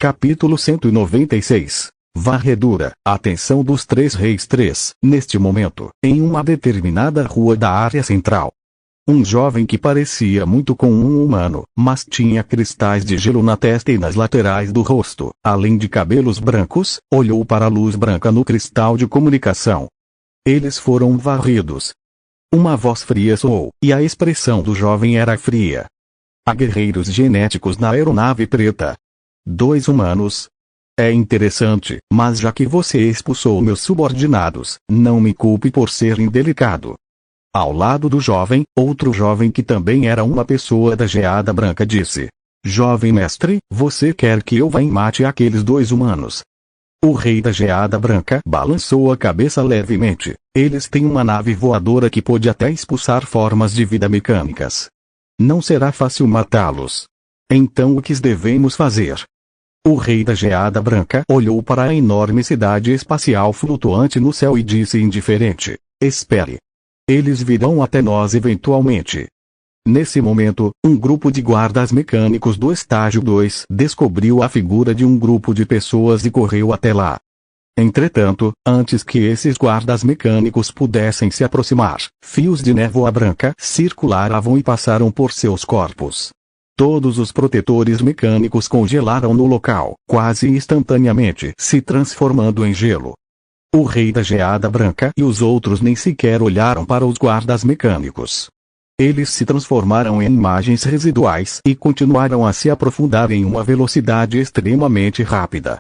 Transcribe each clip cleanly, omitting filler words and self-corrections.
Capítulo 196. Varredura. Atenção dos três reis. Neste momento, em uma determinada rua da área central, um jovem que parecia muito com um humano, mas tinha cristais de gelo na testa e nas laterais do rosto, além de cabelos brancos, olhou para a luz branca no cristal de comunicação. Eles foram varridos. Uma voz fria soou, e a expressão do jovem era fria. Há guerreiros genéticos na aeronave preta. 2 humanos. É interessante, mas já que você expulsou meus subordinados, não me culpe por ser indelicado. Ao lado do jovem, outro jovem que também era uma pessoa da geada branca disse: Jovem mestre, você quer que eu vá e mate aqueles 2 humanos? O rei da geada branca balançou a cabeça levemente. Eles têm uma nave voadora que pode até expulsar formas de vida mecânicas. Não será fácil matá-los. Então o que devemos fazer? O rei da geada branca olhou para a enorme cidade espacial flutuante no céu e disse indiferente: Espere. Eles virão até nós eventualmente. Nesse momento, um grupo de guardas mecânicos do estágio 2 descobriu a figura de um grupo de pessoas e correu até lá. Entretanto, antes que esses guardas mecânicos pudessem se aproximar, fios de névoa branca circulavam e passaram por seus corpos. Todos os protetores mecânicos congelaram no local, quase instantaneamente, se transformando em gelo. O rei da geada branca e os outros nem sequer olharam para os guardas mecânicos. Eles se transformaram em imagens residuais e continuaram a se aprofundar em uma velocidade extremamente rápida.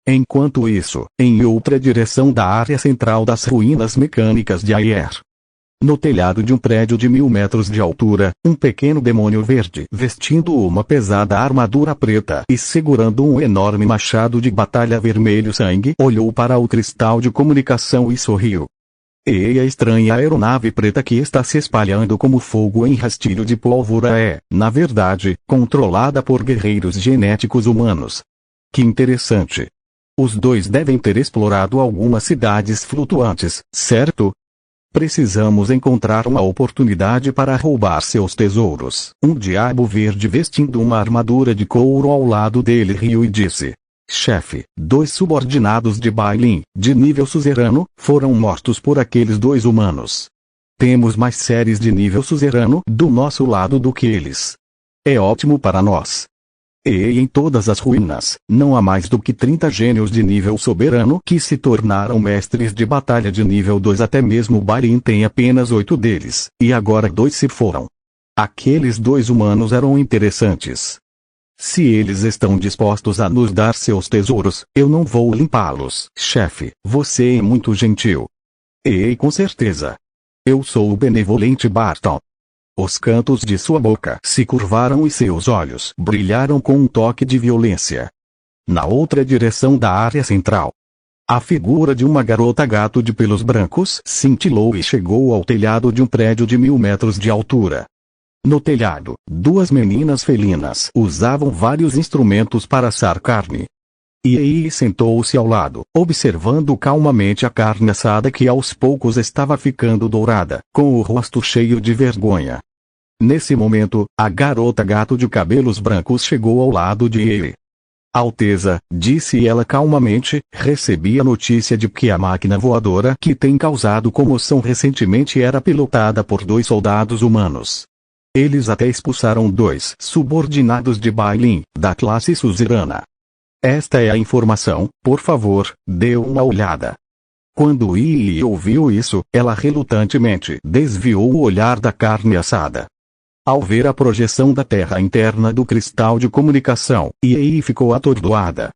Enquanto isso, em outra direção da área central das ruínas mecânicas de Ayer, no telhado de um prédio de 1000 metros de altura, um pequeno demônio verde vestindo uma pesada armadura preta e segurando um enorme machado de batalha vermelho sangue olhou para o cristal de comunicação e sorriu. E a estranha aeronave preta que está se espalhando como fogo em rastilho de pólvora é, na verdade, controlada por guerreiros genéticos humanos. Que interessante. Os 2 devem ter explorado algumas cidades flutuantes, certo? Precisamos encontrar uma oportunidade para roubar seus tesouros. Um diabo verde vestindo uma armadura de couro ao lado dele riu e disse: Chefe, 2 subordinados de Bailin, de nível suzerano, foram mortos por aqueles 2 humanos. Temos mais séries de nível suzerano do nosso lado do que eles. É ótimo para nós. E em todas as ruínas, não há mais do que 30 gênios de nível soberano que se tornaram mestres de batalha de nível 2. Até mesmo Bailin tem apenas 8 deles, e agora 2 se foram. Aqueles 2 humanos eram interessantes. Se eles estão dispostos a nos dar seus tesouros, eu não vou limpá-los. Chefe, você é muito gentil. E com certeza. Eu sou o benevolente Barton. Os cantos de sua boca se curvaram e seus olhos brilharam com um toque de violência. Na outra direção da área central, a figura de uma garota gato de pelos brancos cintilou e chegou ao telhado de um prédio de 1000 metros de altura. No telhado, 2 meninas felinas usavam vários instrumentos para assar carne. E sentou-se ao lado, observando calmamente a carne assada que aos poucos estava ficando dourada, com o rosto cheio de vergonha. Nesse momento, a garota gato de cabelos brancos chegou ao lado de ele. Alteza, disse ela calmamente, recebi a notícia de que a máquina voadora que tem causado comoção recentemente era pilotada por 2 soldados humanos. Eles até expulsaram 2 subordinados de Bailin, da classe suzerana. Esta é a informação, por favor, dê uma olhada. Quando Yi ouviu isso, ela relutantemente desviou o olhar da carne assada. Ao ver a projeção da terra interna do cristal de comunicação, Yi ficou atordoada.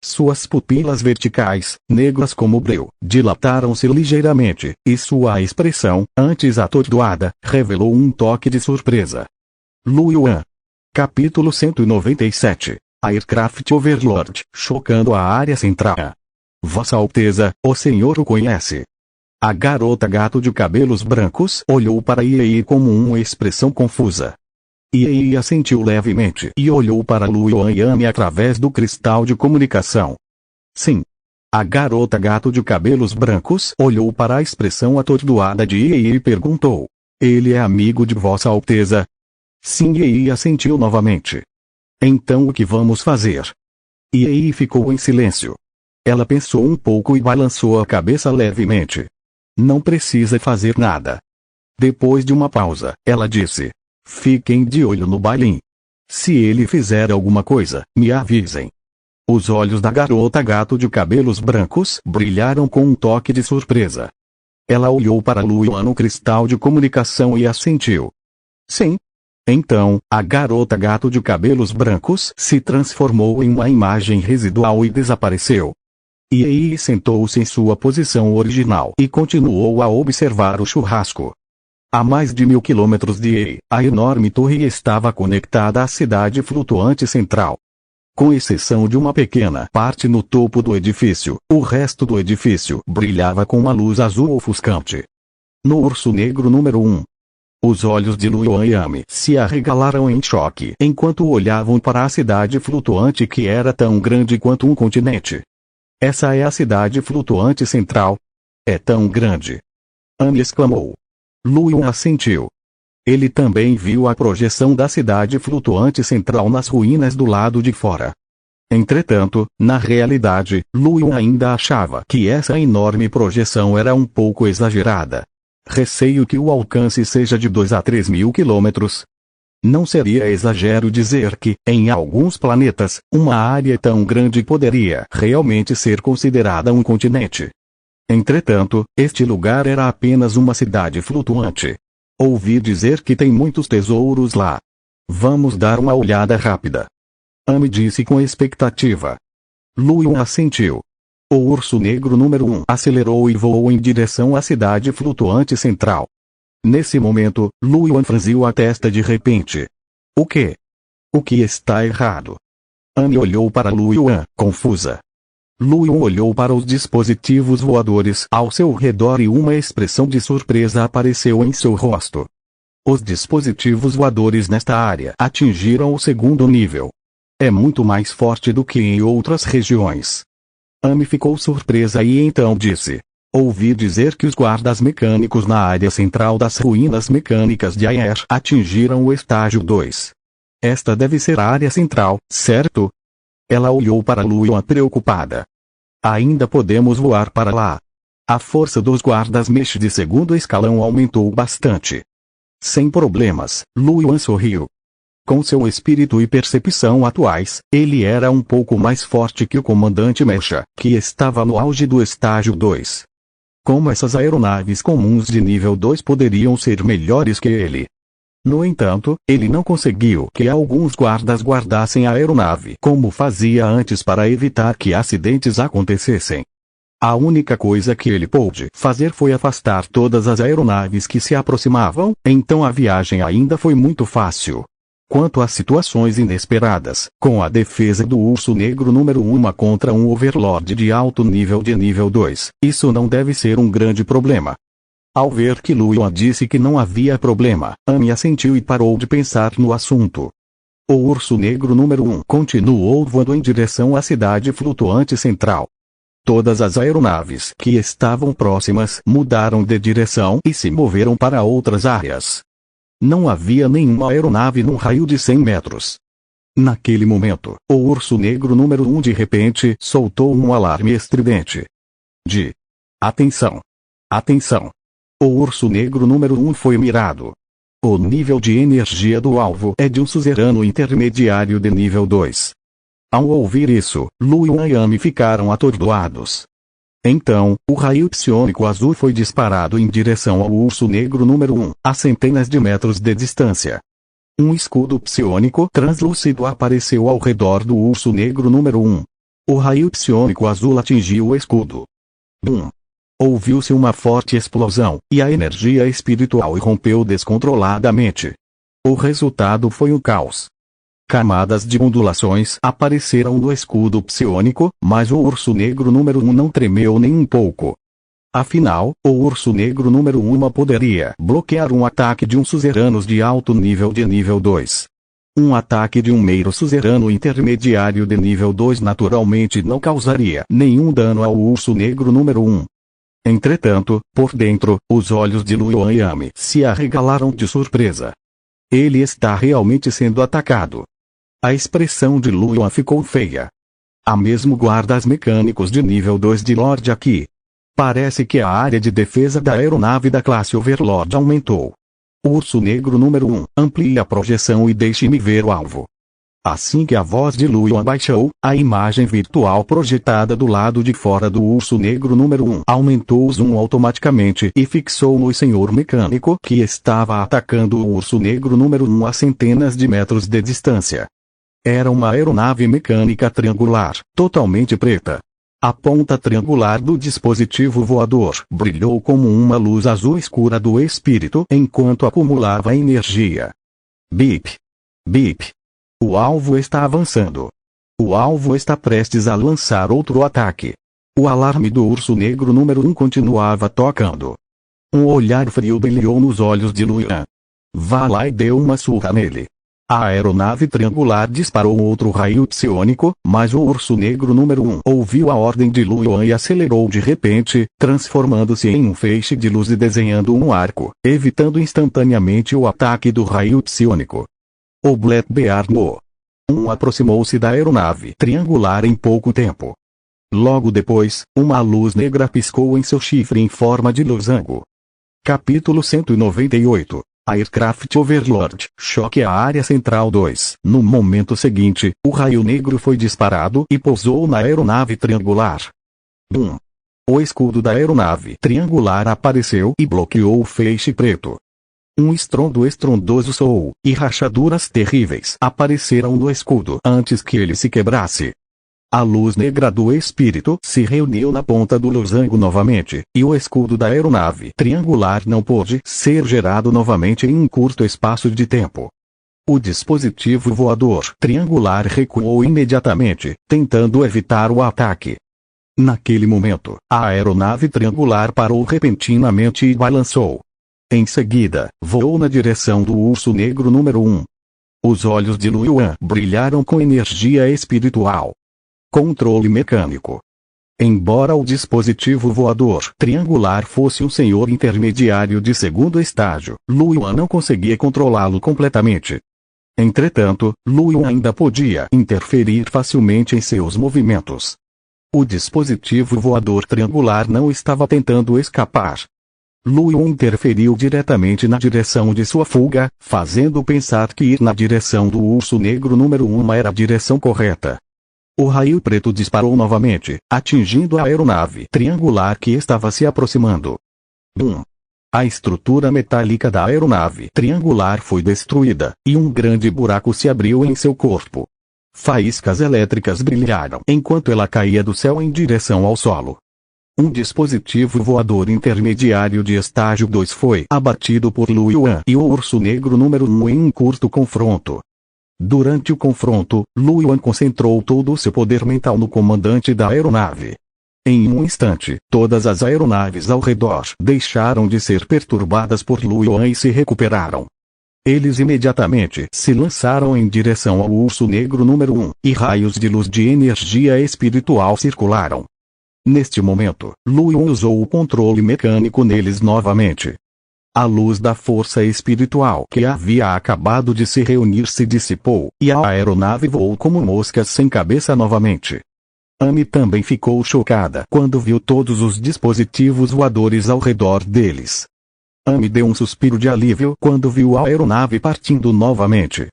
Suas pupilas verticais, negras como breu, dilataram-se ligeiramente, e sua expressão, antes atordoada, revelou um toque de surpresa. Lu Yuan. Capítulo 197. Aircraft Overlord, chocando a área central. Vossa Alteza, o senhor o conhece. A garota gato de cabelos brancos olhou para Yi com uma expressão confusa. Yi assentiu levemente e olhou para Lu Yuan através do cristal de comunicação. Sim. A garota gato de cabelos brancos olhou para a expressão atordoada de Yi e perguntou: Ele é amigo de Vossa Alteza? Sim, Yi assentiu novamente. Então o que vamos fazer? Ei ficou em silêncio. Ela pensou um pouco e balançou a cabeça levemente. Não precisa fazer nada. Depois de uma pausa, ela disse: fiquem de olho no Bailin. Se ele fizer alguma coisa, me avisem. Os olhos da garota gato de cabelos brancos brilharam com um toque de surpresa. Ela olhou para Luan no cristal de comunicação e assentiu. Sim. Então, a garota gato de cabelos brancos se transformou em uma imagem residual e desapareceu. Ei sentou-se em sua posição original e continuou a observar o churrasco. A mais de 1000 quilômetros de Ei, a enorme torre estava conectada à cidade flutuante central. Com exceção de uma pequena parte no topo do edifício, o resto do edifício brilhava com uma luz azul ofuscante. No urso negro número 1. Os olhos de Luan e Amy se arregalaram em choque enquanto olhavam para a cidade flutuante que era tão grande quanto um continente. Essa é a cidade flutuante central? É tão grande. Amy exclamou. Luan assentiu. Ele também viu a projeção da cidade flutuante central nas ruínas do lado de fora. Entretanto, na realidade, Luan ainda achava que essa enorme projeção era um pouco exagerada. Receio que o alcance seja de 2 a 3 mil quilômetros. Não seria exagero dizer que, em alguns planetas, uma área tão grande poderia realmente ser considerada um continente. Entretanto, este lugar era apenas uma cidade flutuante. Ouvi dizer que tem muitos tesouros lá. Vamos dar uma olhada rápida. Amy disse com expectativa. Luan assentiu. O urso negro número 1 acelerou e voou em direção à cidade flutuante central. Nesse momento, Luan franziu a testa de repente. O quê? O que está errado? Amy olhou para Luan, confusa. Luan olhou para os dispositivos voadores ao seu redor e uma expressão de surpresa apareceu em seu rosto. Os dispositivos voadores nesta área atingiram o segundo nível. É muito mais forte do que em outras regiões. Amy ficou surpresa e então disse. Ouvi dizer que os guardas mecânicos na área central das ruínas mecânicas de Ayer atingiram o estágio 2. Esta deve ser a área central, certo? Ela olhou para Luan preocupada. Ainda podemos voar para lá. A força dos guardas mesh de segundo escalão aumentou bastante. Sem problemas, Luan sorriu. Com seu espírito e percepção atuais, ele era um pouco mais forte que o comandante Mecha, que estava no auge do estágio 2. Como essas aeronaves comuns de nível 2 poderiam ser melhores que ele? No entanto, ele não conseguiu que alguns guardas guardassem a aeronave como fazia antes para evitar que acidentes acontecessem. A única coisa que ele pôde fazer foi afastar todas as aeronaves que se aproximavam, então a viagem ainda foi muito fácil. Quanto às situações inesperadas, com a defesa do urso negro número 1 contra um overlord de alto nível de nível 2, isso não deve ser um grande problema. Ao ver que Luan disse que não havia problema, Amy assentiu e parou de pensar no assunto. O urso negro número 1 continuou voando em direção à cidade flutuante central. Todas as aeronaves que estavam próximas mudaram de direção e se moveram para outras áreas. Não havia nenhuma aeronave num raio de 100 metros. Naquele momento, o urso negro número 1 de repente soltou um alarme estridente. Atenção! Atenção! O urso negro número 1 foi mirado. O nível de energia do alvo é de um suzerano intermediário de nível 2. Ao ouvir isso, Luan e Amy ficaram atordoados. Então, o raio psiônico azul foi disparado em direção ao urso negro número 1, a centenas de metros de distância. Um escudo psiônico translúcido apareceu ao redor do urso negro número 1. O raio psiônico azul atingiu o escudo. Bum! Ouviu-se uma forte explosão, e a energia espiritual irrompeu descontroladamente. O resultado foi um caos. Camadas de ondulações apareceram no escudo psiônico, mas o urso negro número 1 não tremeu nem um pouco. Afinal, o urso negro número 1 poderia bloquear um ataque de um suzeranos de alto nível de nível 2. Um ataque de um mero suzerano intermediário de nível 2 naturalmente não causaria nenhum dano ao urso negro número 1. Entretanto, por dentro, os olhos de Luan e Amy se arregalaram de surpresa. Ele está realmente sendo atacado. A expressão de Luan ficou feia. Há mesmo guardas mecânicos de nível 2 de Lorde aqui. Parece que a área de defesa da aeronave da classe Overlord aumentou. Urso Negro número 1, amplie a projeção e deixe-me ver o alvo. Assim que a voz de Luyan baixou, a imagem virtual projetada do lado de fora do Urso Negro número 1 aumentou o zoom automaticamente e fixou no senhor mecânico que estava atacando o Urso Negro número 1 a centenas de metros de distância. Era uma aeronave mecânica triangular, totalmente preta. A ponta triangular do dispositivo voador brilhou como uma luz azul escura do espírito enquanto acumulava energia. Bip! Bip! O alvo está avançando. O alvo está prestes a lançar outro ataque. O alarme do Urso Negro número 1 continuava tocando. Um olhar frio brilhou nos olhos de Luyan. Vá lá e deu uma surra nele. A aeronave triangular disparou outro raio psiônico, mas o Urso Negro número 1 ouviu a ordem de Luyan e acelerou de repente, transformando-se em um feixe de luz e desenhando um arco, evitando instantaneamente o ataque do raio psiônico. O Black Bear No. 1 aproximou-se da aeronave triangular em pouco tempo. Logo depois, uma luz negra piscou em seu chifre em forma de losango. Capítulo 198. Aircraft Overlord, choque à área central 2. No momento seguinte, o raio negro foi disparado e pousou na aeronave triangular. Bum! O escudo da aeronave triangular apareceu e bloqueou o feixe preto. Um estrondo estrondoso soou, e rachaduras terríveis apareceram no escudo antes que ele se quebrasse. A luz negra do espírito se reuniu na ponta do losango novamente, e o escudo da aeronave triangular não pôde ser gerado novamente em um curto espaço de tempo. O dispositivo voador triangular recuou imediatamente, tentando evitar o ataque. Naquele momento, a aeronave triangular parou repentinamente e balançou. Em seguida, voou na direção do Urso Negro número 1. Os olhos de Luyan brilharam com energia espiritual. Controle mecânico. Embora o dispositivo voador triangular fosse um senhor intermediário de segundo estágio, Luyan não conseguia controlá-lo completamente. Entretanto, Luyan ainda podia interferir facilmente em seus movimentos. O dispositivo voador triangular não estava tentando escapar. Luyan interferiu diretamente na direção de sua fuga, fazendo pensar que ir na direção do Urso Negro número 1 era a direção correta. O raio preto disparou novamente, atingindo a aeronave triangular que estava se aproximando. Bum! A estrutura metálica da aeronave triangular foi destruída, e um grande buraco se abriu em seu corpo. Faíscas elétricas brilharam enquanto ela caía do céu em direção ao solo. Um dispositivo voador intermediário de estágio 2 foi abatido por Luyan e o Urso Negro número 1 em um curto confronto. Durante o confronto, Luyan concentrou todo o seu poder mental no comandante da aeronave. Em um instante, todas as aeronaves ao redor deixaram de ser perturbadas por Luyan e se recuperaram. Eles imediatamente se lançaram em direção ao Urso Negro número 1, e raios de luz de energia espiritual circularam. Neste momento, Luyan usou o controle mecânico neles novamente. A luz da força espiritual que havia acabado de se reunir se dissipou, e a aeronave voou como moscas sem cabeça novamente. Amy também ficou chocada quando viu todos os dispositivos voadores ao redor deles. Amy deu um suspiro de alívio quando viu a aeronave partindo novamente.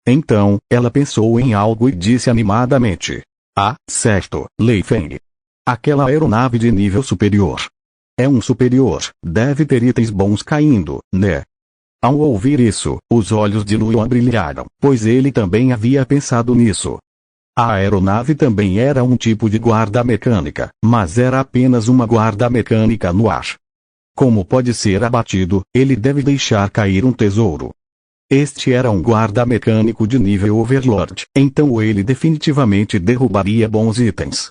Então, ela pensou em algo e disse animadamente: "Ah, certo, Lei Feng. Aquela aeronave de nível superior. É um superior, deve ter itens bons caindo, né?" Ao ouvir isso, os olhos de Luyan brilharam, pois ele também havia pensado nisso. A aeronave também era um tipo de guarda mecânica, mas era apenas uma guarda mecânica no ar. Como pode ser abatido, ele deve deixar cair um tesouro. Este era um guarda mecânico de nível Overlord, então ele definitivamente derrubaria bons itens.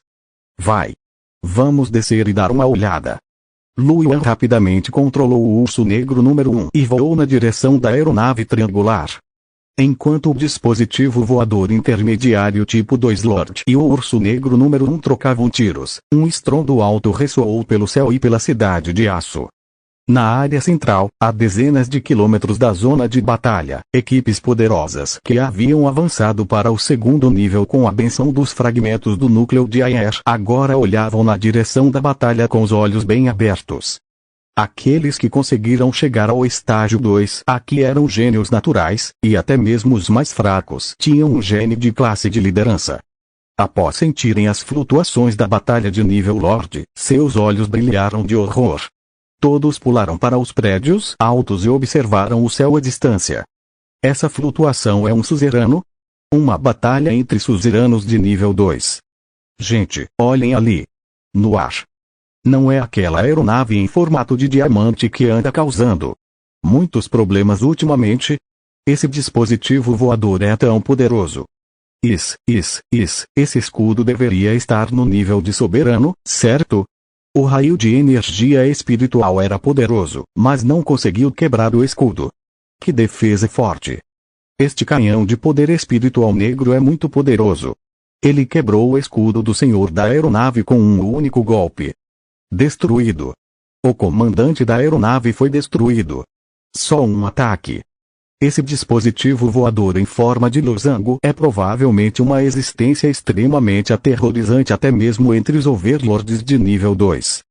Vai. Vamos descer e dar uma olhada. Luyan rapidamente controlou o Urso Negro número 1 e voou na direção da aeronave triangular. Enquanto o dispositivo voador intermediário tipo 2 Lord e o Urso Negro número 1 trocavam tiros, um estrondo alto ressoou pelo céu e pela cidade de aço. Na área central, a dezenas de quilômetros da zona de batalha, equipes poderosas que haviam avançado para o segundo nível com a benção dos fragmentos do núcleo de Ayer agora olhavam na direção da batalha com os olhos bem abertos. Aqueles que conseguiram chegar ao estágio 2 aqui eram gênios naturais, e até mesmo os mais fracos tinham um gene de classe de liderança. Após sentirem as flutuações da batalha de nível Lorde, seus olhos brilharam de horror. Todos pularam para os prédios altos e observaram o céu à distância. Essa flutuação é um suzerano? Uma batalha entre suzeranos de nível 2. Gente, olhem ali. No ar. Não é aquela aeronave em formato de diamante que anda causando muitos problemas ultimamente? Esse dispositivo voador é tão poderoso. Esse escudo deveria estar no nível de soberano, certo? O raio de energia espiritual era poderoso, mas não conseguiu quebrar o escudo. Que defesa forte! Este canhão de poder espiritual negro é muito poderoso. Ele quebrou o escudo do senhor da aeronave com um único golpe. Destruído. O comandante da aeronave foi destruído. Só um ataque. Esse dispositivo voador em forma de losango é provavelmente uma existência extremamente aterrorizante até mesmo entre os overlords de nível 2.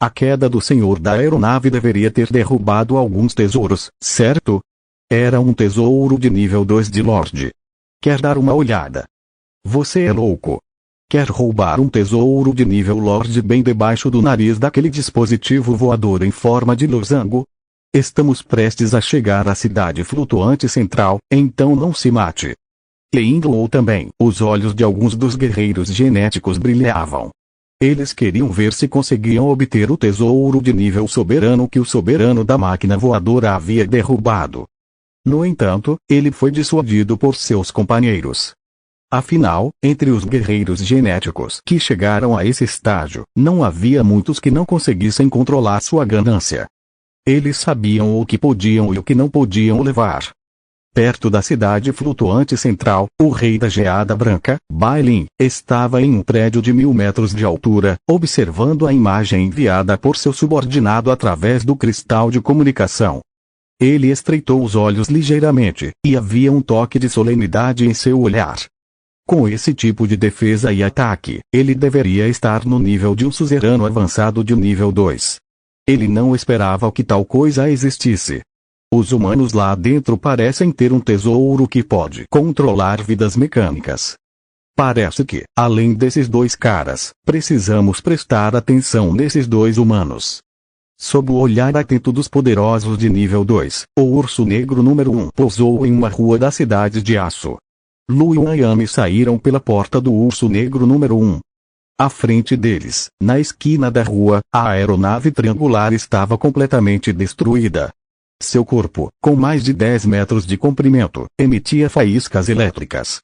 A queda do senhor da aeronave deveria ter derrubado alguns tesouros, certo? Era um tesouro de nível 2 de Lorde. Quer dar uma olhada? Você é louco. Quer roubar um tesouro de nível Lorde bem debaixo do nariz daquele dispositivo voador em forma de losango? Estamos prestes a chegar à cidade flutuante central, então não se mate. Leindlow também. Os olhos de alguns dos guerreiros genéticos brilhavam. Eles queriam ver se conseguiam obter o tesouro de nível soberano que o soberano da máquina voadora havia derrubado. No entanto, ele foi dissuadido por seus companheiros. Afinal, entre os guerreiros genéticos que chegaram a esse estágio, não havia muitos que não conseguissem controlar sua ganância. Eles sabiam o que podiam e o que não podiam levar. Perto da cidade flutuante central, o rei da Geada Branca, Bailin, estava em um prédio de 1000 metros de altura, observando a imagem enviada por seu subordinado através do cristal de comunicação. Ele estreitou os olhos ligeiramente, e havia um toque de solenidade em seu olhar. Com esse tipo de defesa e ataque, ele deveria estar no nível de um suzerano avançado de nível 2. Ele não esperava que tal coisa existisse. Os humanos lá dentro parecem ter um tesouro que pode controlar vidas mecânicas. Parece que, além desses dois caras, precisamos prestar atenção nesses dois humanos. Sob o olhar atento dos poderosos de nível 2, o urso negro número 1 pousou em uma rua da cidade de Aço. Lu e Yami saíram pela porta do urso negro número 1. À frente deles, na esquina da rua, a aeronave triangular estava completamente destruída. Seu corpo, com mais de 10 metros de comprimento, emitia faíscas elétricas.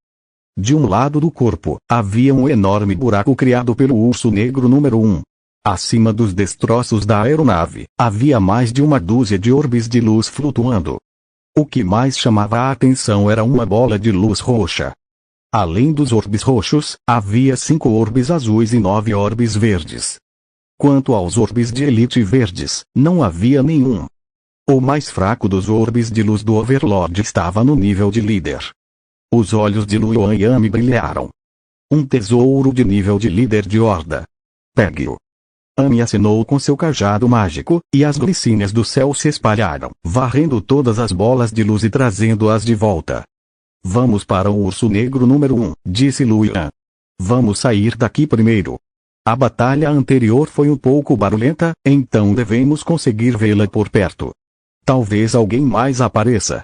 De um lado do corpo, havia um enorme buraco criado pelo urso negro número 1. Acima dos destroços da aeronave, havia mais de uma dúzia de orbes de luz flutuando. O que mais chamava a atenção era uma bola de luz roxa. Além dos orbes roxos, havia 5 orbes azuis e 9 orbes verdes. Quanto aos orbes de elite verdes, não havia nenhum. O mais fraco dos orbes de luz do Overlord estava no nível de líder. Os olhos de Lu e Yami brilharam. Um tesouro de nível de líder de horda. Pegue-o. Yami acenou com seu cajado mágico, e as glicínias do céu se espalharam, varrendo todas as bolas de luz e trazendo-as de volta. Vamos para o urso negro número 1, disse Lu Yan. Vamos sair daqui primeiro. A batalha anterior foi um pouco barulhenta, então devemos conseguir vê-la por perto. Talvez alguém mais apareça.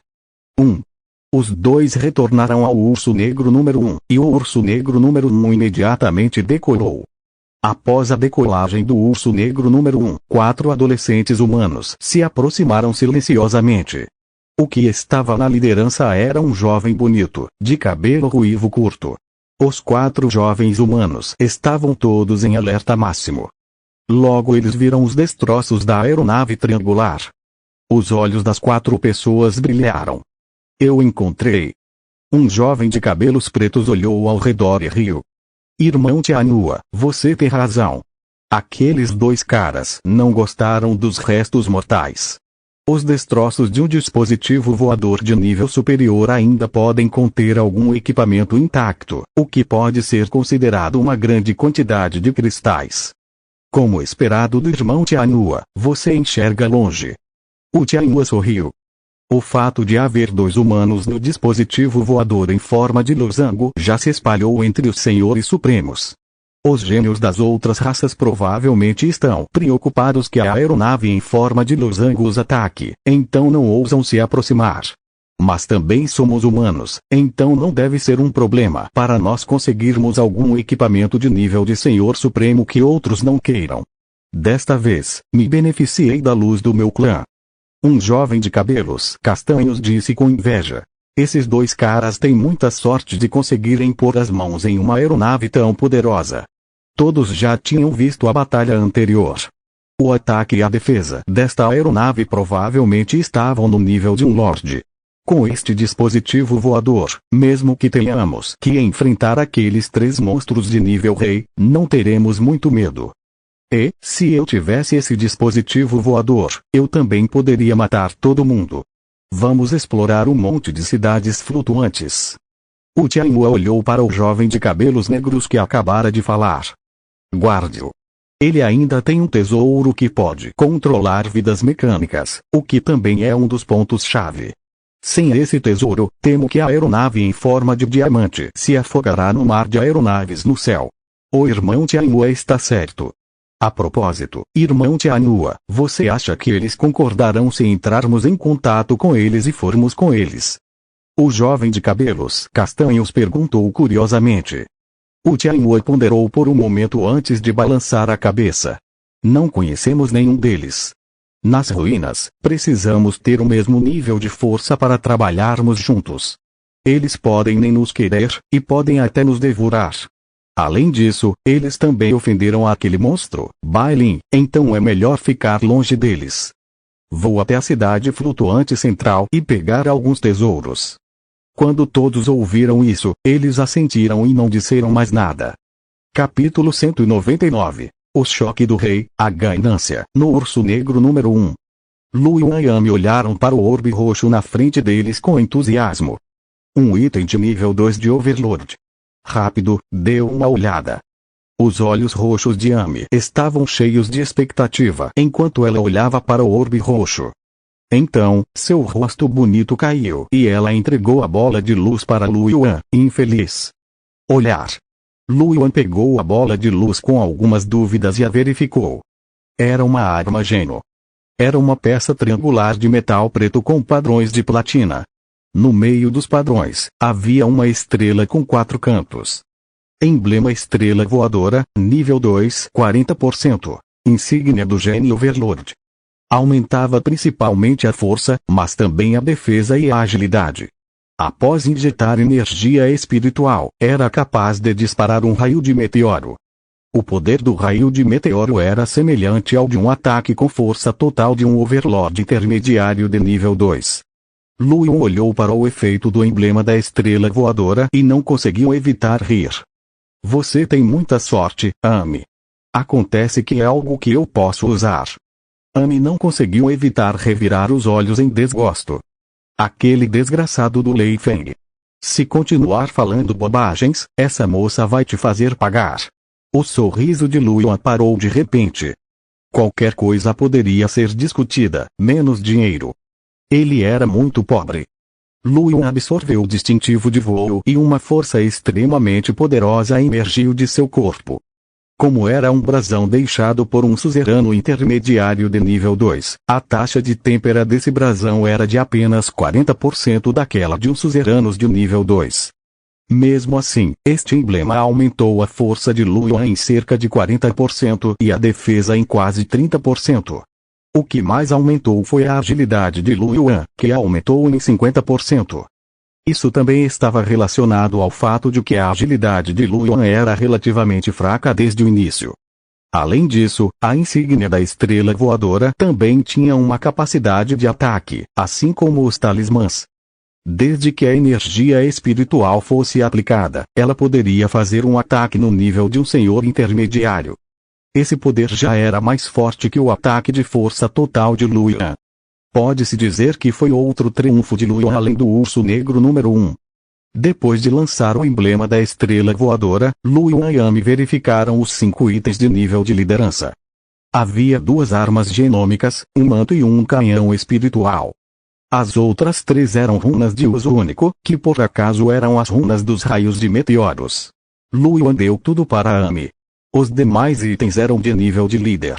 Os dois retornaram ao urso negro número 1, e o urso negro número 1 imediatamente decolou. Após a decolagem do urso negro número 1, 4 adolescentes humanos se aproximaram silenciosamente. O que estava na liderança era um jovem bonito, de cabelo ruivo curto. Os 4 jovens humanos estavam todos em alerta máximo. Logo eles viram os destroços da aeronave triangular. Os olhos das 4 pessoas brilharam. Eu encontrei. Um jovem de cabelos pretos olhou ao redor e riu. Irmão Tianhua, você tem razão. Aqueles dois caras não gostaram dos restos mortais. Os destroços de um dispositivo voador de nível superior ainda podem conter algum equipamento intacto, o que pode ser considerado uma grande quantidade de cristais. Como esperado do irmão Tianhua, você enxerga longe. O Tianhua sorriu. O fato de haver dois humanos no dispositivo voador em forma de losango já se espalhou entre os senhores supremos. Os gênios das outras raças provavelmente estão preocupados que a aeronave em forma de losango os ataque, então não ousam se aproximar. Mas também somos humanos, então não deve ser um problema para nós conseguirmos algum equipamento de nível de Senhor Supremo que outros não queiram. Desta vez, me beneficiei da luz do meu clã. Um jovem de cabelos castanhos disse com inveja. Esses dois caras têm muita sorte de conseguirem pôr as mãos em uma aeronave tão poderosa. Todos já tinham visto a batalha anterior. O ataque e a defesa desta aeronave provavelmente estavam no nível de um lorde. Com este dispositivo voador, mesmo que tenhamos que enfrentar aqueles três monstros de nível rei, não teremos muito medo. E, se eu tivesse esse dispositivo voador, eu também poderia matar todo mundo. Vamos explorar um monte de cidades flutuantes. O Tianhua olhou para o jovem de cabelos negros que acabara de falar. Guarde-o. Ele ainda tem um tesouro que pode controlar vidas mecânicas, o que também é um dos pontos-chave. Sem esse tesouro, temo que a aeronave em forma de diamante se afogará no mar de aeronaves no céu. O irmão Tianhua está certo. A propósito, irmão Tianhua, você acha que eles concordarão se entrarmos em contato com eles e formos com eles? O jovem de cabelos castanhos perguntou curiosamente. O Tianhua ponderou por um momento antes de balançar a cabeça. Não conhecemos nenhum deles. Nas ruínas, precisamos ter o mesmo nível de força para trabalharmos juntos. Eles podem nem nos querer, e podem até nos devorar. Além disso, eles também ofenderam aquele monstro, Bailin, então é melhor ficar longe deles. Vou até a cidade flutuante central e pegar alguns tesouros. Quando todos ouviram isso, eles assentiram e não disseram mais nada. Capítulo 199. O choque do rei, a ganância, no urso negro número 1. Lu e Yami olharam para o orbe roxo na frente deles com entusiasmo. Um item de nível 2 de Overlord. Rápido, deu uma olhada. Os olhos roxos de Yami estavam cheios de expectativa enquanto ela olhava para o orbe roxo. Então, seu rosto bonito caiu e ela entregou a bola de luz para Lu Yuan, infeliz. Olhar. Lu Yuan pegou a bola de luz com algumas dúvidas e a verificou. Era uma arma Geno. Era uma peça triangular de metal preto com padrões de platina. No meio dos padrões, havia uma estrela com 4 cantos. Emblema estrela voadora, nível 2, 40%. Insígnia do gênio Overlord. Aumentava principalmente a força, mas também a defesa e a agilidade. Após injetar energia espiritual, era capaz de disparar um raio de meteoro. O poder do raio de meteoro era semelhante ao de um ataque com força total de um Overlord intermediário de nível 2. Lu Yun olhou para o efeito do emblema da estrela voadora e não conseguiu evitar rir. Você tem muita sorte, Amy. Acontece que é algo que eu posso usar. Amy não conseguiu evitar revirar os olhos em desgosto. Aquele desgraçado do Lei Feng. Se continuar falando bobagens, essa moça vai te fazer pagar. O sorriso de Lu Yuan parou de repente. Qualquer coisa poderia ser discutida, menos dinheiro. Ele era muito pobre. Lu Yuan absorveu o distintivo de voo e uma força extremamente poderosa emergiu de seu corpo. Como era um brasão deixado por um suzerano intermediário de nível 2, a taxa de têmpera desse brasão era de apenas 40% daquela de um suzeranos de nível 2. Mesmo assim, este emblema aumentou a força de Lu Yuan em cerca de 40% e a defesa em quase 30%. O que mais aumentou foi a agilidade de Lu Yuan, que aumentou em 50%. Isso também estava relacionado ao fato de que a agilidade de Lu Yuan era relativamente fraca desde o início. Além disso, a insígnia da estrela voadora também tinha uma capacidade de ataque, assim como os talismãs. Desde que a energia espiritual fosse aplicada, ela poderia fazer um ataque no nível de um senhor intermediário. Esse poder já era mais forte que o ataque de força total de Luoyang. Pode-se dizer que foi outro triunfo de Luoyang além do Urso Negro número 1. Depois de lançar o emblema da estrela voadora, Luoyang e Amy verificaram os 5 itens de nível de liderança. Havia 2 armas genômicas, um manto e um canhão espiritual. As outras 3 eram runas de uso único, que por acaso eram as runas dos raios de meteoros. Luoyang deu tudo para Amy. Os demais itens eram de nível de líder.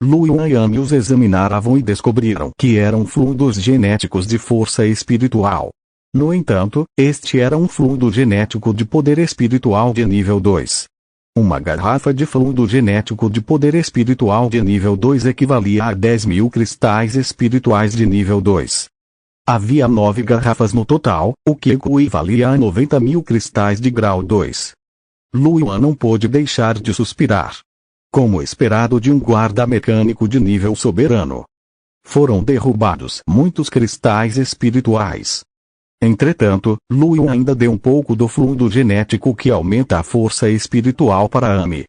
Luoyang e Amy os examinaram e descobriram que eram fluidos genéticos de força espiritual. No entanto, este era um fluido genético de poder espiritual de nível 2. Uma garrafa de fluido genético de poder espiritual de nível 2 equivalia a 10.000 cristais espirituais de nível 2. Havia 9 garrafas no total, o que equivalia a 90.000 cristais de grau 2. Luoyang não pôde deixar de suspirar. Como esperado de um guarda mecânico de nível soberano. Foram derrubados muitos cristais espirituais. Entretanto, Luoyang ainda deu um pouco do fluido genético que aumenta a força espiritual para Amy.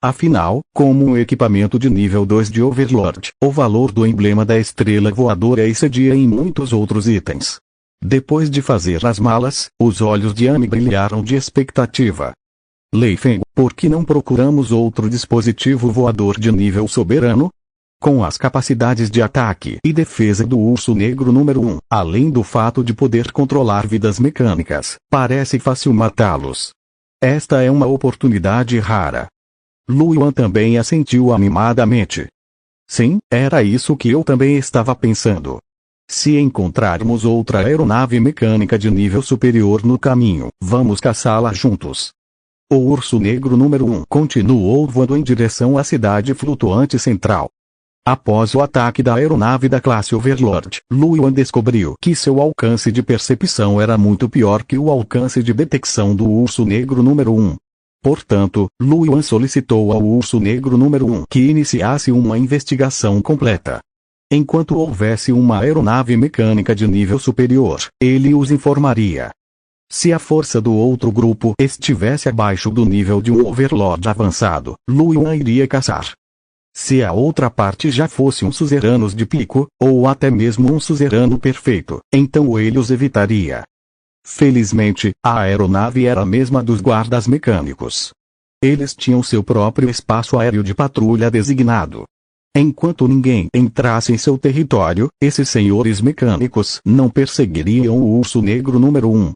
Afinal, como um equipamento de nível 2 de Overlord, o valor do emblema da estrela voadora excedia em muitos outros itens. Depois de fazer as malas, os olhos de Amy brilharam de expectativa. Lei Feng, por que não procuramos outro dispositivo voador de nível soberano? Com as capacidades de ataque e defesa do Urso Negro número 1, além do fato de poder controlar vidas mecânicas, parece fácil matá-los. Esta é uma oportunidade rara. Luoyang também assentiu animadamente. Sim, era isso que eu também estava pensando. Se encontrarmos outra aeronave mecânica de nível superior no caminho, vamos caçá-la juntos. O Urso Negro número 1 continuou voando em direção à cidade flutuante central. Após o ataque da aeronave da classe Overlord, Luoyang descobriu que seu alcance de percepção era muito pior que o alcance de detecção do Urso Negro número 1. Portanto, Luoyang solicitou ao Urso Negro número 1 que iniciasse uma investigação completa. Enquanto houvesse uma aeronave mecânica de nível superior, ele os informaria. Se a força do outro grupo estivesse abaixo do nível de um Overlord avançado, Luoyang iria caçar. Se a outra parte já fosse um suzeranos de pico, ou até mesmo um suzerano perfeito, então ele os evitaria. Felizmente, a aeronave era a mesma dos guardas mecânicos. Eles tinham seu próprio espaço aéreo de patrulha designado. Enquanto ninguém entrasse em seu território, esses senhores mecânicos não perseguiriam o Urso Negro número 1.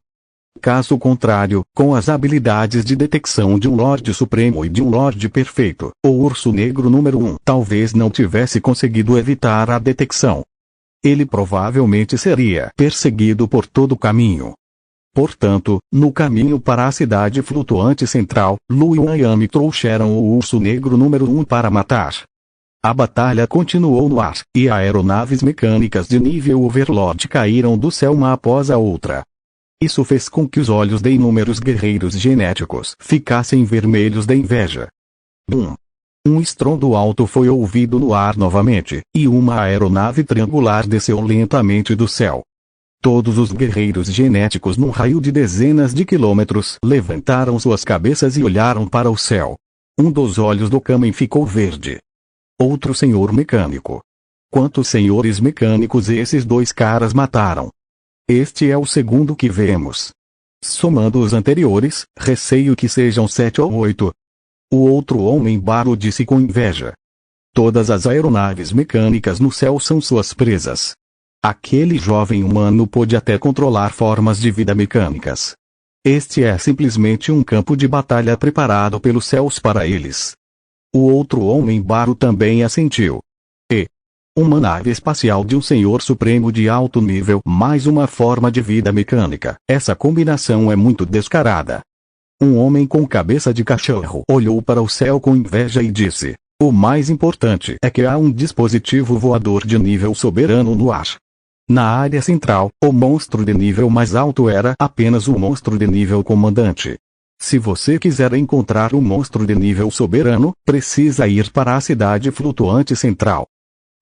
Caso contrário, com as habilidades de detecção de um Lorde Supremo e de um Lorde Perfeito, o Urso Negro número 1 talvez não tivesse conseguido evitar a detecção. Ele provavelmente seria perseguido por todo o caminho. Portanto, no caminho para a cidade flutuante central, Luoyang e Amy trouxeram o Urso Negro número 1 para matar. A batalha continuou no ar, e aeronaves mecânicas de nível Overlord caíram do céu uma após a outra. Isso fez com que os olhos de inúmeros guerreiros genéticos ficassem vermelhos da inveja. Um estrondo alto foi ouvido no ar novamente, e uma aeronave triangular desceu lentamente do céu. Todos os guerreiros genéticos num raio de dezenas de quilômetros levantaram suas cabeças e olharam para o céu. Um dos olhos do Kamen ficou verde. Outro senhor mecânico. Quantos senhores mecânicos esses 2 caras mataram? Este é o segundo que vemos. Somando os anteriores, receio que sejam 7 ou 8. O outro homem-barro disse com inveja. Todas as aeronaves mecânicas no céu são suas presas. Aquele jovem humano pôde até controlar formas de vida mecânicas. Este é simplesmente um campo de batalha preparado pelos céus para eles. O outro homem-barro também assentiu. Uma nave espacial de um senhor supremo de alto nível mais uma forma de vida mecânica. Essa combinação é muito descarada. Um homem com cabeça de cachorro olhou para o céu com inveja e disse: o mais importante é que há um dispositivo voador de nível soberano no ar. Na área central, o monstro de nível mais alto era apenas o monstro de nível comandante. Se você quiser encontrar o monstro de nível soberano, precisa ir para a cidade flutuante central.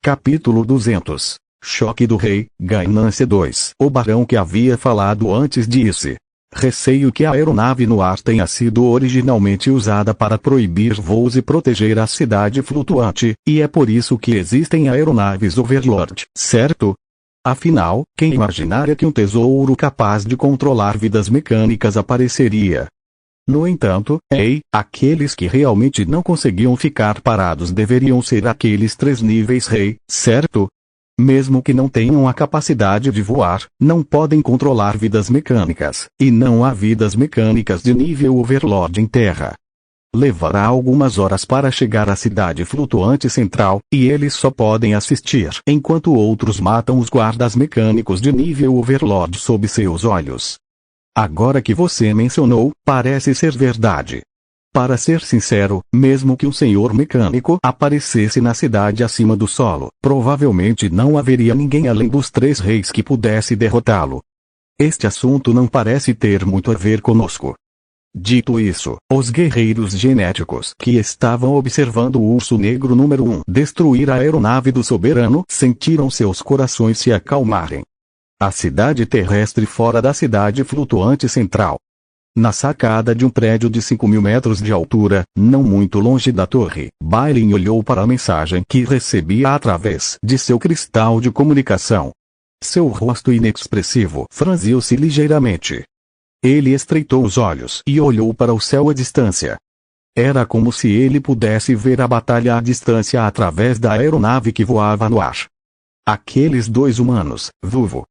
Capítulo 200. Choque do Rei, Ganância 2. O barão que havia falado antes disse: Receio que a aeronave no ar tenha sido originalmente usada para proibir voos e proteger a cidade flutuante, e é por isso que existem aeronaves Overlord, certo? Afinal, quem imaginaria que um tesouro capaz de controlar vidas mecânicas apareceria? No entanto, aqueles que realmente não conseguiam ficar parados deveriam ser aqueles 3 níveis rei, certo? Mesmo que não tenham a capacidade de voar, não podem controlar vidas mecânicas, e não há vidas mecânicas de nível Overlord em terra. Levará algumas horas para chegar à cidade flutuante central, e eles só podem assistir enquanto outros matam os guardas mecânicos de nível Overlord sob seus olhos. Agora que você mencionou, parece ser verdade. Para ser sincero, mesmo que um senhor mecânico aparecesse na cidade acima do solo, provavelmente não haveria ninguém além dos 3 reis que pudesse derrotá-lo. Este assunto não parece ter muito a ver conosco. Dito isso, os guerreiros genéticos que estavam observando o urso negro número 1 destruir a aeronave do soberano sentiram seus corações se acalmarem. A cidade terrestre fora da cidade flutuante central. Na sacada de um prédio de 5.000 metros de altura, não muito longe da torre, Bailin olhou para a mensagem que recebia através de seu cristal de comunicação. Seu rosto inexpressivo franziu-se ligeiramente. Ele estreitou os olhos e olhou para o céu à distância. Era como se ele pudesse ver a batalha à distância através da aeronave que voava no ar. Aqueles 2 humanos,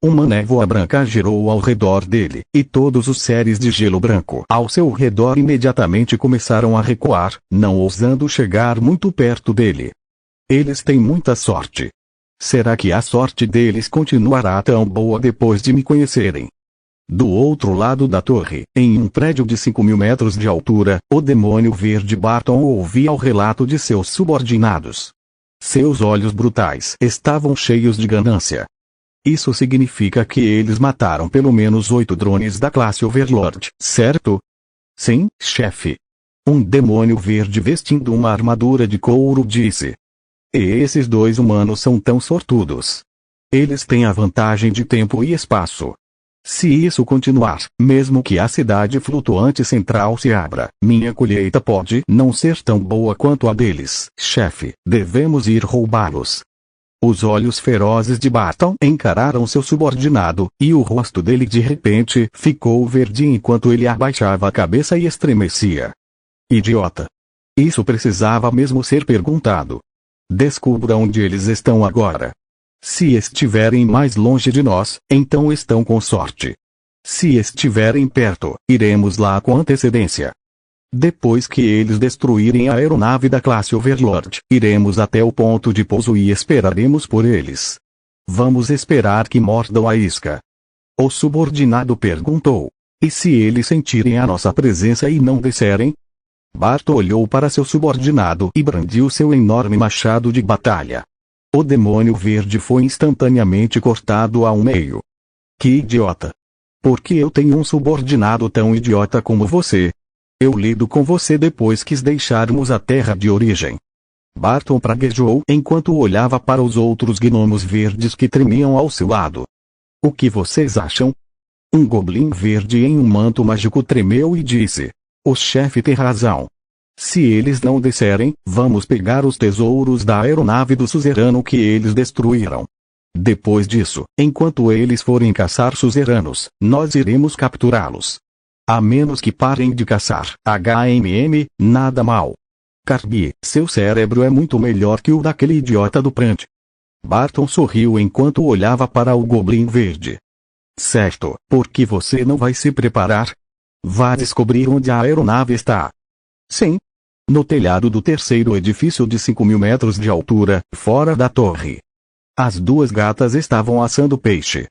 uma névoa branca girou ao redor dele, e todos os seres de gelo branco ao seu redor imediatamente começaram a recuar, não ousando chegar muito perto dele. Eles têm muita sorte. Será que a sorte deles continuará tão boa depois de me conhecerem? Do outro lado da torre, em um prédio de 5.000 metros de altura, o demônio verde Barton ouvia o relato de seus subordinados. Seus olhos brutais estavam cheios de ganância. Isso significa que eles mataram pelo menos 8 drones da classe Overlord, certo? Sim, chefe. Um demônio verde vestindo uma armadura de couro disse. E esses 2 humanos são tão sortudos. Eles têm a vantagem de tempo e espaço. Se isso continuar, mesmo que a cidade flutuante central se abra, minha colheita pode não ser tão boa quanto a deles. Chefe, devemos ir roubá-los. Os olhos ferozes de Barton encararam seu subordinado, e o rosto dele de repente ficou verde enquanto ele abaixava a cabeça e estremecia. Idiota! Isso precisava mesmo ser perguntado. Descubra onde eles estão agora. Se estiverem mais longe de nós, então estão com sorte. Se estiverem perto, iremos lá com antecedência. Depois que eles destruírem a aeronave da classe Overlord, iremos até o ponto de pouso e esperaremos por eles. Vamos esperar que mordam a isca. O subordinado perguntou. E se eles sentirem a nossa presença e não descerem? Barton olhou para seu subordinado e brandiu seu enorme machado de batalha. O demônio verde foi instantaneamente cortado ao meio. Que idiota! Por que eu tenho um subordinado tão idiota como você? Eu lido com você depois que deixarmos a terra de origem. Barton praguejou enquanto olhava para os outros gnomos verdes que tremiam ao seu lado. O que vocês acham? Um goblin verde em um manto mágico tremeu e disse. O chefe tem razão. Se eles não descerem, vamos pegar os tesouros da aeronave do suzerano que eles destruíram. Depois disso, enquanto eles forem caçar suzeranos, nós iremos capturá-los. A menos que parem de caçar, nada mal. Carby, seu cérebro é muito melhor que o daquele idiota do Prant. Barton sorriu enquanto olhava para o Goblin Verde. Certo, por que você não vai se preparar? Vá descobrir onde a aeronave está. Sim. No telhado do terceiro edifício de 5.000 metros de altura, fora da torre. As 2 gatas estavam assando peixe.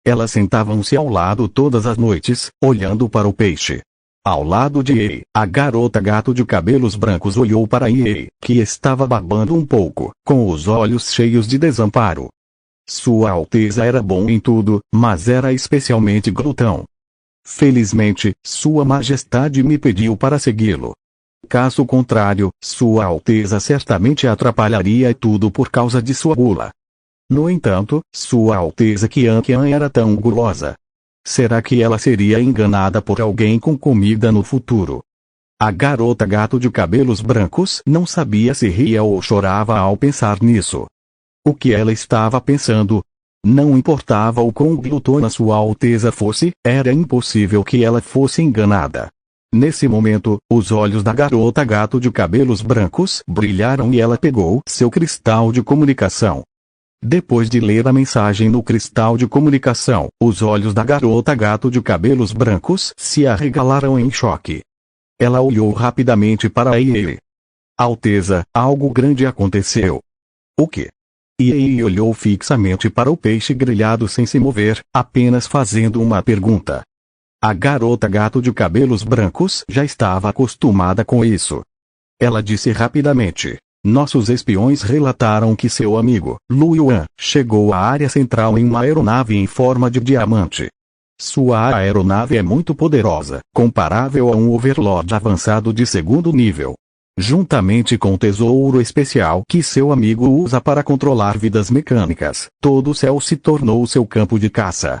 Elas sentavam-se ao lado todas as noites, olhando para o peixe. Ao lado de Ei, a garota gato de cabelos brancos olhou para Ei, que estava babando um pouco, com os olhos cheios de desamparo. Sua Alteza era bom em tudo, mas era especialmente glutão. Felizmente, Sua Majestade me pediu para segui-lo. Caso contrário, Sua Alteza certamente atrapalharia tudo por causa de sua gula. No entanto, Sua Alteza Qian era tão gulosa. Será que ela seria enganada por alguém com comida no futuro? A garota gato de cabelos brancos não sabia se ria ou chorava ao pensar nisso. O que ela estava pensando? Não importava o quão glutona Sua Alteza fosse, era impossível que ela fosse enganada. Nesse momento, os olhos da garota gato de cabelos brancos brilharam e ela pegou seu cristal de comunicação. Depois de ler a mensagem no cristal de comunicação, os olhos da garota gato de cabelos brancos se arregalaram em choque. Ela olhou rapidamente para Ei. Alteza, algo grande aconteceu. O quê? Ei olhou fixamente para o peixe grelhado sem se mover, apenas fazendo uma pergunta. A garota gato de cabelos brancos já estava acostumada com isso. Ela disse rapidamente. Nossos espiões relataram que seu amigo, Lu Yuan, chegou à área central em uma aeronave em forma de diamante. Sua aeronave é muito poderosa, comparável a um Overlord avançado de segundo nível. Juntamente com o tesouro especial que seu amigo usa para controlar vidas mecânicas, todo o céu se tornou seu campo de caça.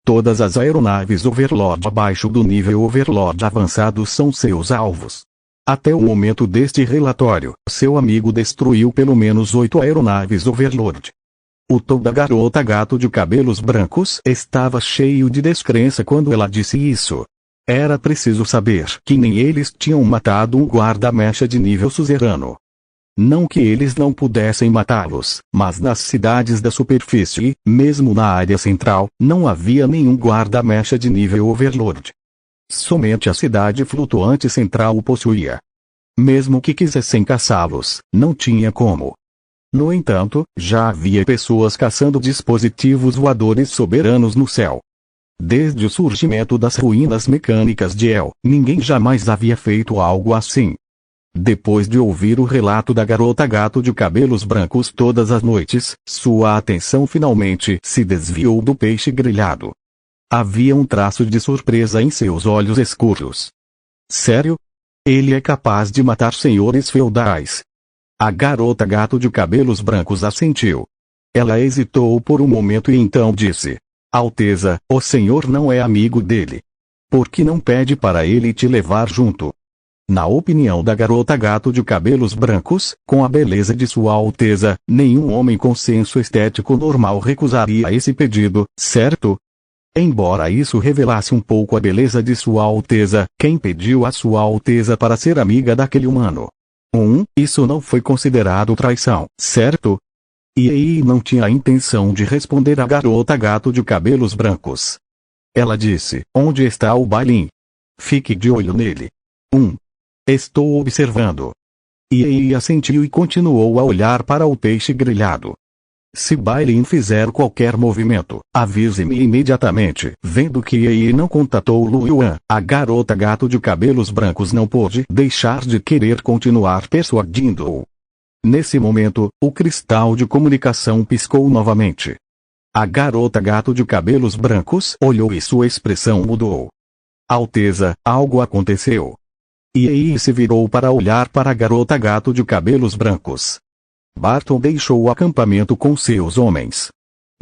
Todas as aeronaves Overlord abaixo do nível Overlord avançado são seus alvos. Até o momento deste relatório, seu amigo destruiu pelo menos 8 aeronaves Overlord. O tom da garota gato de cabelos brancos estava cheio de descrença quando ela disse isso. Era preciso saber que nem eles tinham matado um guarda-mecha de nível suzerano. Não que eles não pudessem matá-los, mas nas cidades da superfície, mesmo na área central, não havia nenhum guarda-mecha de nível Overlord. Somente a cidade flutuante central o possuía. Mesmo que quisessem caçá-los, não tinha como. No entanto, já havia pessoas caçando dispositivos voadores soberanos no céu. Desde o surgimento das ruínas mecânicas de El, ninguém jamais havia feito algo assim. Depois de ouvir o relato da garota gato de cabelos brancos todas as noites, sua atenção finalmente se desviou do peixe grelhado. Havia um traço de surpresa em seus olhos escuros. Sério? Ele é capaz de matar senhores feudais. A garota gato de cabelos brancos assentiu. Ela hesitou por um momento e então disse. Alteza, o senhor não é amigo dele. Por que não pede para ele te levar junto? Na opinião da garota gato de cabelos brancos, com a beleza de Sua Alteza, nenhum homem com senso estético normal recusaria esse pedido, certo? Embora isso revelasse um pouco a beleza de Sua Alteza, quem pediu a Sua Alteza para ser amiga daquele humano? Isso não foi considerado traição, certo? E não tinha a intenção de responder à garota gato de cabelos brancos. Ela disse, onde está o Bailin? Fique de olho nele. Estou observando. E assentiu e continuou a olhar para o peixe grelhado. Se Bailin fizer qualquer movimento, avise-me imediatamente. Vendo que Ei não contatou Lu Yuan, a garota gato de cabelos brancos não pôde deixar de querer continuar persuadindo-o. Nesse momento, o cristal de comunicação piscou novamente. A garota gato de cabelos brancos olhou e sua expressão mudou. Alteza, algo aconteceu. E Ei se virou para olhar para a garota gato de cabelos brancos. Barton deixou o acampamento com seus homens.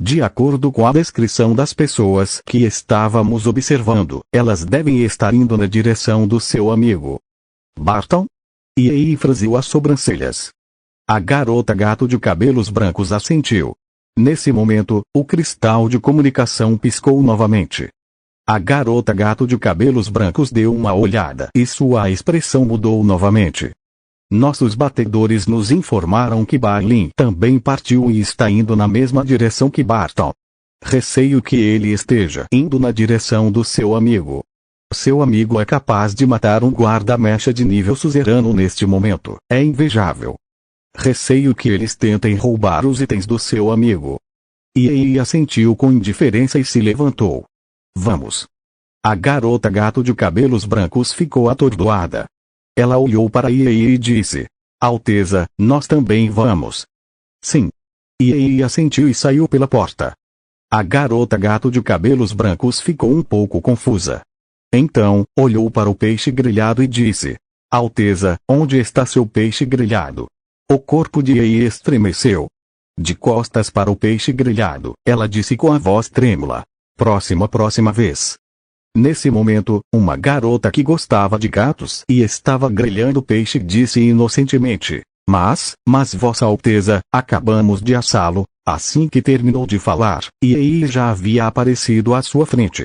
De acordo com a descrição das pessoas que estávamos observando, elas devem estar indo na direção do seu amigo. Barton? E Ei franziu as sobrancelhas. A garota gato de cabelos brancos assentiu. Nesse momento, o cristal de comunicação piscou novamente. A garota gato de cabelos brancos deu uma olhada e sua expressão mudou novamente. Nossos batedores nos informaram que Bailin também partiu e está indo na mesma direção que Barton. Receio que ele esteja indo na direção do seu amigo. Seu amigo é capaz de matar um guarda-mecha de nível suzerano neste momento. É invejável. Receio que eles tentem roubar os itens do seu amigo. E Ei assentiu com indiferença e se levantou. Vamos. A garota gato de cabelos brancos ficou atordoada. Ela olhou para Ei e disse. Alteza, nós também vamos. Sim. E Ei assentiu e saiu pela porta. A garota gato de cabelos brancos ficou um pouco confusa. Então, olhou para o peixe grelhado e disse. Alteza, onde está seu peixe grelhado? O corpo de Ei estremeceu. De costas para o peixe grelhado, ela disse com a voz trêmula. Próxima vez. Nesse momento, uma garota que gostava de gatos e estava grelhando peixe disse inocentemente: Mas Vossa Alteza, acabamos de assá-lo. Assim que terminou de falar, Ei já havia aparecido à sua frente.